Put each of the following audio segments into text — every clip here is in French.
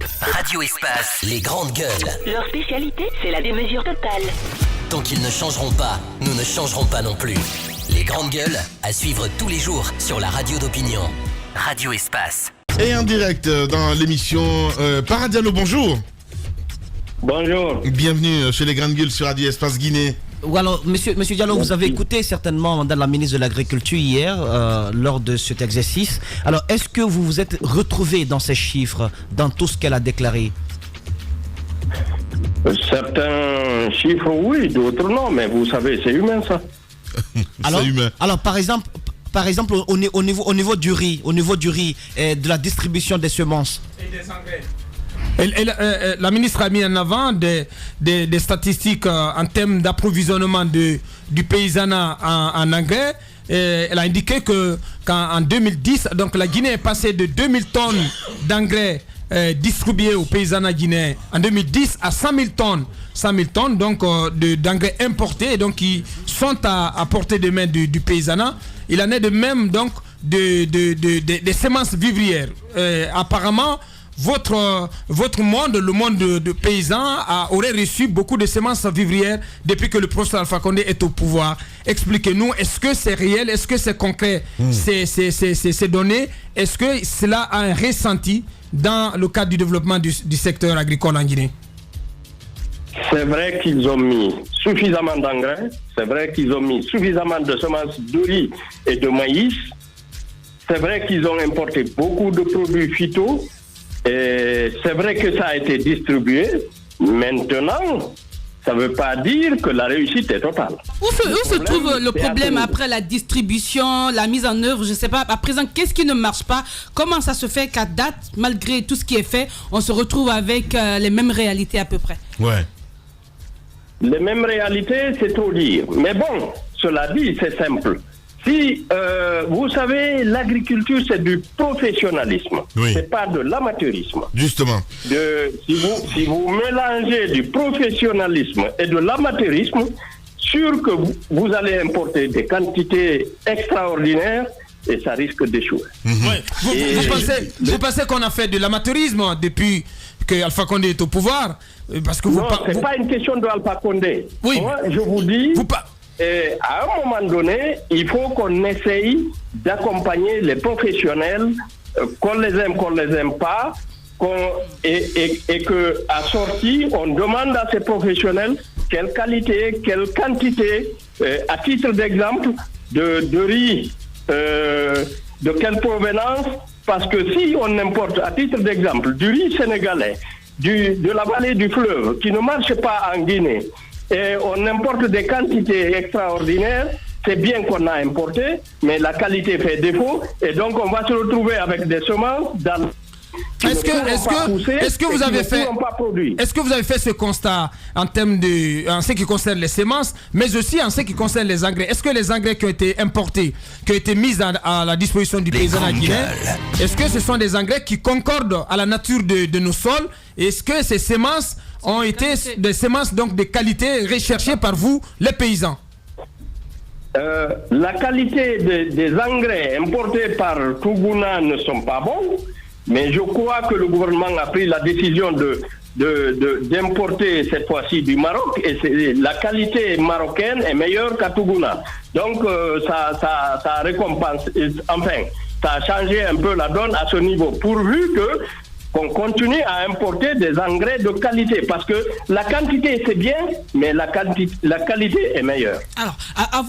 Radio Espace, les grandes gueules. Leur spécialité, c'est la démesure totale. Tant qu'ils ne changeront pas, nous ne changerons pas non plus. Les grandes gueules, à suivre tous les jours sur la radio d'opinion. Radio Espace. Et en direct dans l'émission Paradialo, bonjour. Bonjour. Bienvenue chez les grandes gueules sur Radio Espace Guinée. Ou alors, monsieur Diallo, vous avez écouté certainement Madame la ministre de l'Agriculture hier lors de cet exercice. Alors, est-ce que vous vous êtes retrouvé dans ces chiffres, dans tout ce qu'elle a déclaré? Certains chiffres, oui, d'autres non, mais vous savez, c'est humain ça. Alors, C'est humain. alors, par exemple, au niveau du riz, et de la distribution des semences. Et des engrais. La ministre a mis en avant des statistiques en termes d'approvisionnement du paysanat en engrais. Elle a indiqué qu'en 2010, donc la Guinée est passée de 2000 tonnes d'engrais distribués aux paysanat guinéens en 2010 à 100 000 tonnes. 100 000 tonnes donc, d'engrais importés, donc qui sont à portée de main du paysanat. Il en est de même donc des semences vivrières. Apparemment, votre monde, le monde de paysans, aurait reçu beaucoup de semences vivrières depuis que le professeur Alpha Condé est au pouvoir. Expliquez-nous, est-ce que c'est réel, est-ce que c'est concret, ces données, est-ce que cela a un ressenti dans le cadre du développement du secteur agricole en Guinée? C'est vrai qu'ils ont mis suffisamment d'engrais, c'est vrai qu'ils ont mis suffisamment de semences de riz et de maïs, c'est vrai qu'ils ont importé beaucoup de produits phyto. Et c'est vrai que ça a été distribué. Maintenant, ça ne veut pas dire que la réussite est totale. Où se trouve le problème après la distribution, la mise en œuvre? Je ne sais pas. À présent, qu'est-ce qui ne marche pas? Comment ça se fait qu'à date, malgré tout ce qui est fait, on se retrouve avec les mêmes réalités à peu près? Ouais. Les mêmes réalités, c'est trop dire. Mais bon, cela dit, c'est simple. Si, vous savez, l'agriculture, c'est du professionnalisme. Oui. C'est pas de l'amateurisme. Justement. Si vous mélangez du professionnalisme et de l'amateurisme, sûr que vous allez importer des quantités extraordinaires et ça risque d'échouer. Ouais. Vous pensez qu'on a fait de l'amateurisme depuis que Alpha Condé est au pouvoir? Parce que non, c'est pas une question de Alpha Condé. Oui. Moi, je vous dis... Et à un moment donné, il faut qu'on essaye d'accompagner les professionnels, qu'on les aime pas, et que à sortie, on demande à ces professionnels quelle qualité, quelle quantité, à titre d'exemple, de riz, de quelle provenance, parce que si on importe, à titre d'exemple, du riz sénégalais, de la vallée du fleuve, qui ne marche pas en Guinée, et on importe des quantités extraordinaires, c'est bien qu'on a importé, mais la qualité fait défaut, et donc on va se retrouver avec des semences dans... Est-ce que vous avez fait ce constat en ce qui concerne les semences, mais aussi en ce qui concerne les engrais? Est-ce que les engrais qui ont été importés, qui ont été mis à la disposition du paysan guinéen, est-ce que ce sont des engrais qui concordent à la nature de nos sols? Est-ce que ces semences ont été des semences donc de qualité recherchées par vous, les paysans? La qualité des engrais importés par Tougouna ne sont pas bons, mais je crois que le gouvernement a pris la décision d'importer cette fois-ci du Maroc, et la qualité marocaine est meilleure qu'à Tougouna. Donc ça récompense, enfin, ça a changé un peu la donne à ce niveau, pourvu qu'on continue à importer des engrais de qualité, parce que la quantité c'est bien, mais la qualité est meilleure. Alors,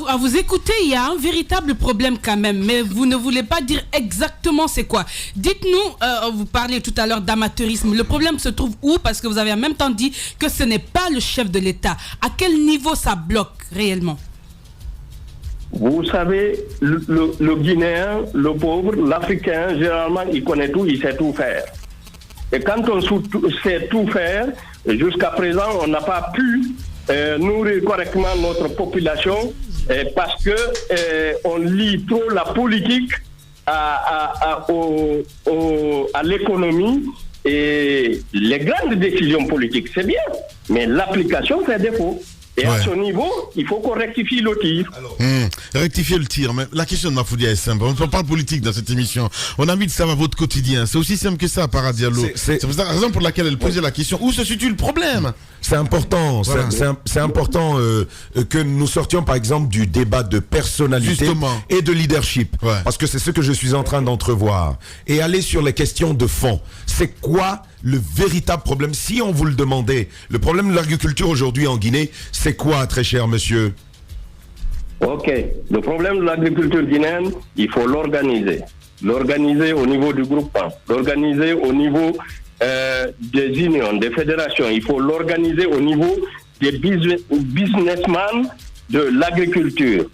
à vous écouter, il y a un véritable problème quand même, mais vous ne voulez pas dire exactement c'est quoi. Dites-nous, vous parliez tout à l'heure d'amateurisme, le problème se trouve où? Parce que vous avez en même temps dit que ce n'est pas le chef de l'État. À quel niveau ça bloque réellement? Vous savez, le Guinéen, le pauvre, l'Africain, généralement, il connaît tout, il sait tout faire. Et quand on sait tout faire, jusqu'à présent, on n'a pas pu nourrir correctement notre population parce que on lie trop la politique à l'économie, et les grandes décisions politiques, c'est bien, mais l'application fait défaut. Et à ce niveau, il faut qu'on rectifie le tir. Rectifier le tir, mais la question de Mafoudia est simple. On ne parle pas politique dans cette émission. On a envie de savoir votre quotidien. C'est aussi simple que ça, Paradialo. C'est la raison pour laquelle elle posait la question. Où se situe le problème? C'est important. Voilà. C'est important que nous sortions, par exemple, du débat de personnalité et de leadership. Ouais. Parce que c'est ce que je suis en train d'entrevoir. Et aller sur les questions de fond. C'est quoi le véritable problème? Si on vous le demandait, le problème de l'agriculture aujourd'hui en Guinée, c'est quoi, très cher monsieur? Ok. Le problème de l'agriculture guinéenne, il faut l'organiser. L'organiser au niveau du groupement. L'organiser au niveau des unions, des fédérations. Il faut l'organiser au niveau des businessmen de l'agriculture.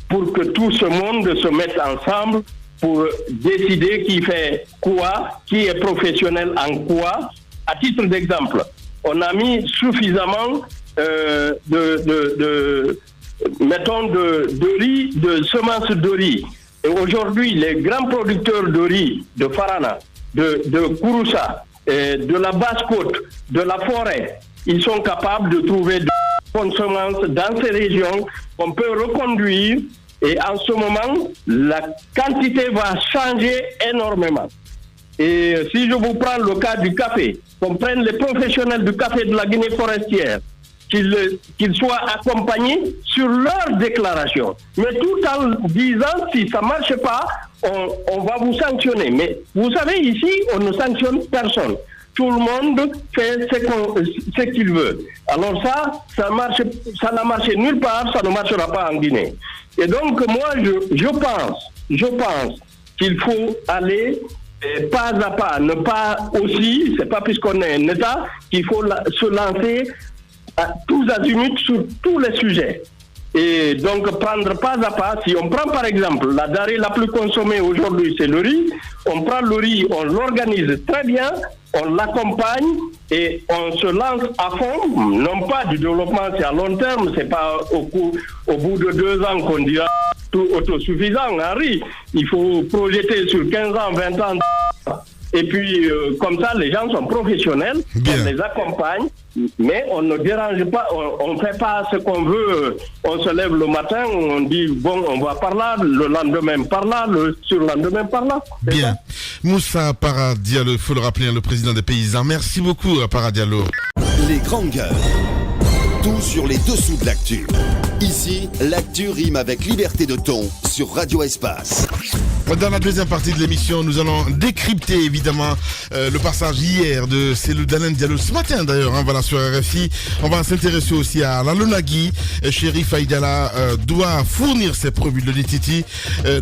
Pour que tout ce monde se mette ensemble pour décider qui fait quoi, qui est professionnel en quoi. À titre d'exemple, on a mis suffisamment de riz, de semences de riz. Et aujourd'hui, les grands producteurs de riz, de Farana, de Kouroussa, de la Basse-Côte, de la forêt, ils sont capables de trouver de bonnes semences dans ces régions qu'on peut reconduire. Et en ce moment, la quantité va changer énormément. Et si je vous prends le cas du café, qu'on prenne les professionnels du café de la Guinée forestière, qu'ils soient accompagnés sur leur déclaration. Mais tout en disant, si ça ne marche pas, on va vous sanctionner. Mais vous savez, ici, on ne sanctionne personne. Tout le monde fait ce qu'il veut. Alors ça n'a marché nulle part, ça ne marchera pas en Guinée. Et donc, moi, je pense qu'il faut aller pas à pas, ne pas aussi, c'est pas puisqu'on est un État, qu'il faut se lancer à tous azimuts sur tous les sujets. Et donc, prendre pas à pas, si on prend par exemple la denrée la plus consommée aujourd'hui, c'est le riz, on prend le riz, on l'organise très bien, on l'accompagne et on se lance à fond, non pas du développement, c'est à long terme, c'est pas au bout de 2 ans qu'on dira tout autosuffisant en riz. Il faut projeter sur 15 ans, 20 ans. Et puis, comme ça, les gens sont professionnels, on les accompagne, mais on ne dérange pas, on ne fait pas ce qu'on veut. On se lève le matin, on dit, bon, on va par là, le lendemain par là, le surlendemain par là. Bien. Moussa Paradialo, il faut le rappeler, le président des paysans. Merci beaucoup, Paradialo. Les grandes gueules. Tout sur les dessous de l'actu. Ici, l'actu rime avec liberté de ton sur Radio Espace. Dans la deuxième partie de l'émission, nous allons décrypter évidemment le passage hier de Cellou Dalein Diallo, ce matin d'ailleurs, voilà, sur RFI. On va s'intéresser aussi à la Lonagui. Chérif Aïdala doit fournir ses preuves de l'ITT.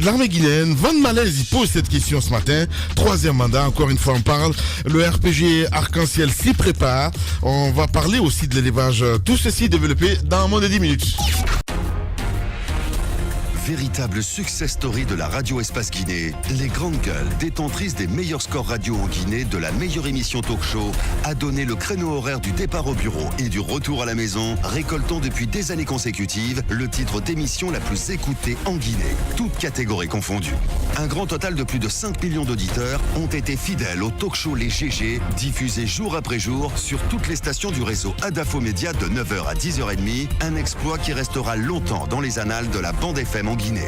L'armée guinéenne, Van Malaise, il pose cette question ce matin. 3e mandat, encore une fois on parle. Le RPG Arc-en-Ciel s'y prépare. On va parler aussi de l'élevage. Tout ceci développé dans moins de 10 minutes. Véritable success story de la Radio Espace Guinée, les grandes gueules, détentrices des meilleurs scores radio en Guinée, de la meilleure émission talk show, a donné le créneau horaire du départ au bureau et du retour à la maison, récoltant depuis des années consécutives le titre d'émission la plus écoutée en Guinée, toutes catégories confondues. Un grand total de plus de 5 millions d'auditeurs ont été fidèles au talk show Les GG, diffusé jour après jour sur toutes les stations du réseau Adafo Média de 9h à 10h30, un exploit qui restera longtemps dans les annales de la bande FM en Guinée.